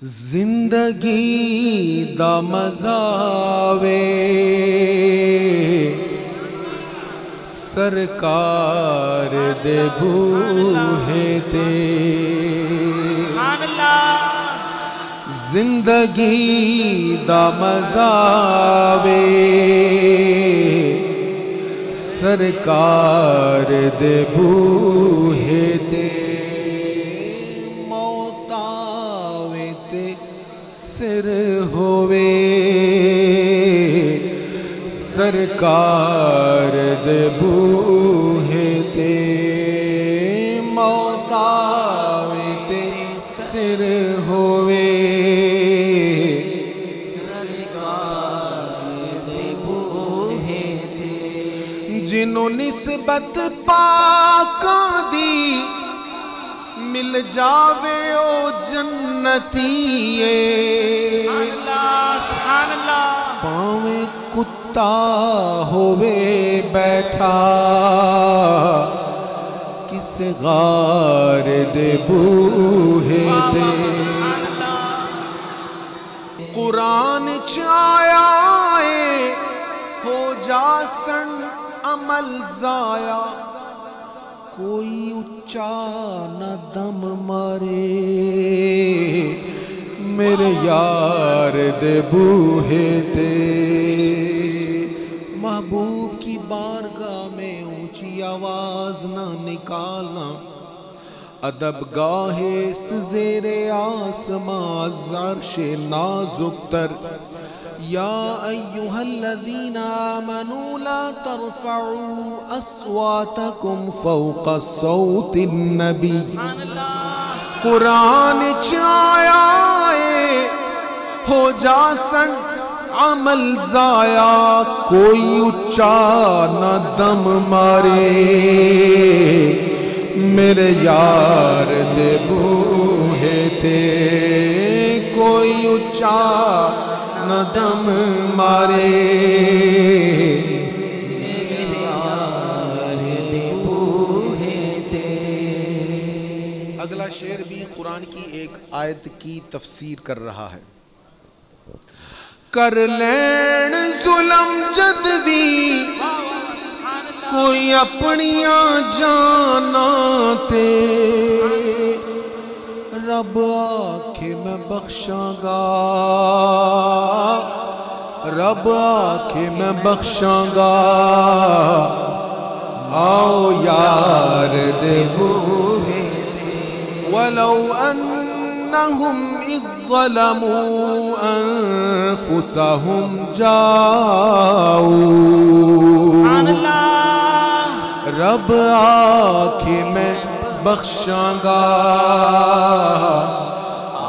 زندگی دا مزہ وے سرکار دے بوہے تے زندگی دا مزہ وے سرکار دے بوہے تے موت آوے تے سر ہووے سرکار دے بوہے تے موت آوے تے سر ہووے سرکار دے بوہے تے جنوں نسبت پاکاں دی مل جاوے او جنتی اللہ سبحان اللہ پاویں کتا ہووے بیٹھا کس غار دے بوہے تے قرآن چایا ہو جاسن عمل ضائع کوئی اچا نہ دم مارے میرے یار دے بوہے تے محبوب کی بارگاہ میں اونچی آواز نہ نکالنا ادب گاہست زیر آسمان عرش نازک تر یا ایہا الذین آمنوا لا ترفعوا اصواتکم فوق صوت النبی قرآن چایا ہو جاسن عمل ضائع کوئی اچا نہ دم مارے میرے یار دے بوہے تے کوئی اچا نہ دم مارے میرے یار دے بوہے تے اگلا شعر بھی قرآن کی ایک آیت کی تفسیر کر رہا ہے کر لین ظلم جد بھی کوئی اپنیاں جانا تے رب آکھے میں بخشاں گا رب آکھے میں بخشاں گا آؤ یار دے بوہے ولو انہم اذ ظلموا انفسہم جاؤ رب آکھے میں بخشاں گا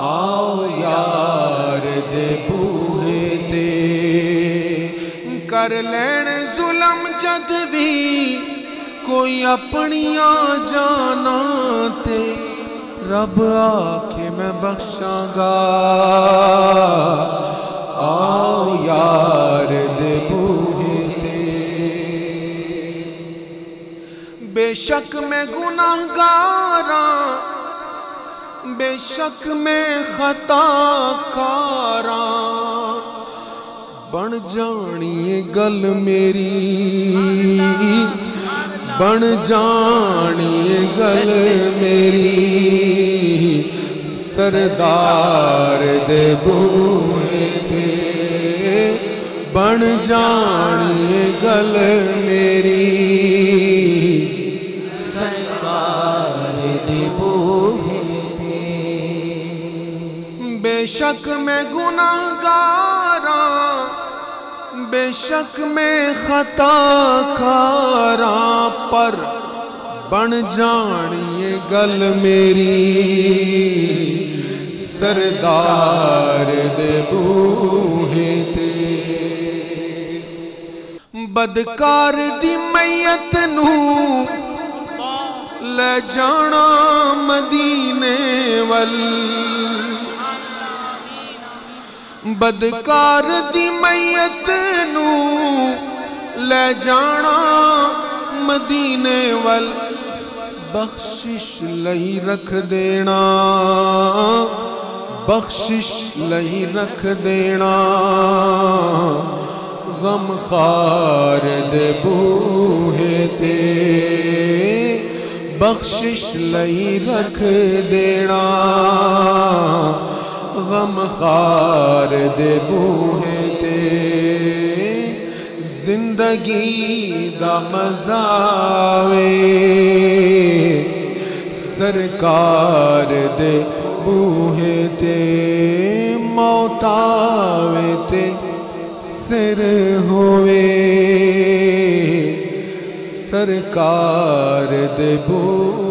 آؤ یار دے بوہے تے کر لین ظلم جد بھی کوئی اپنیاں جانا تے رب آکھے میں بخشاں گا آؤ یار دے بوہے تے بے شک میں گناہگاراں بے شک میں خطا کاراں بن جانی گل میری بن جانی گل میری سردار دے بوہے تے بن جانی گل میری سردار دے بوہے تے بے شک میں گناہگاراں بے شک میں خطا کاراں پر بن جانی گل میری سردار دے بوہے تے بدکار دی میت نو لے جانا مدینے ول بدکار دی میت نو لے جانا مدینے ول بخشش لئی رکھ دینا بخشش لئی رکھ دینا غم خار دے بوہے تے بخشش لئی رکھ دینا غم خار دے بوہے تے زندگی دا مزہ وے سرکار دے بوہے تے موت آوے تے سر ہوئے سرکار دے بوہے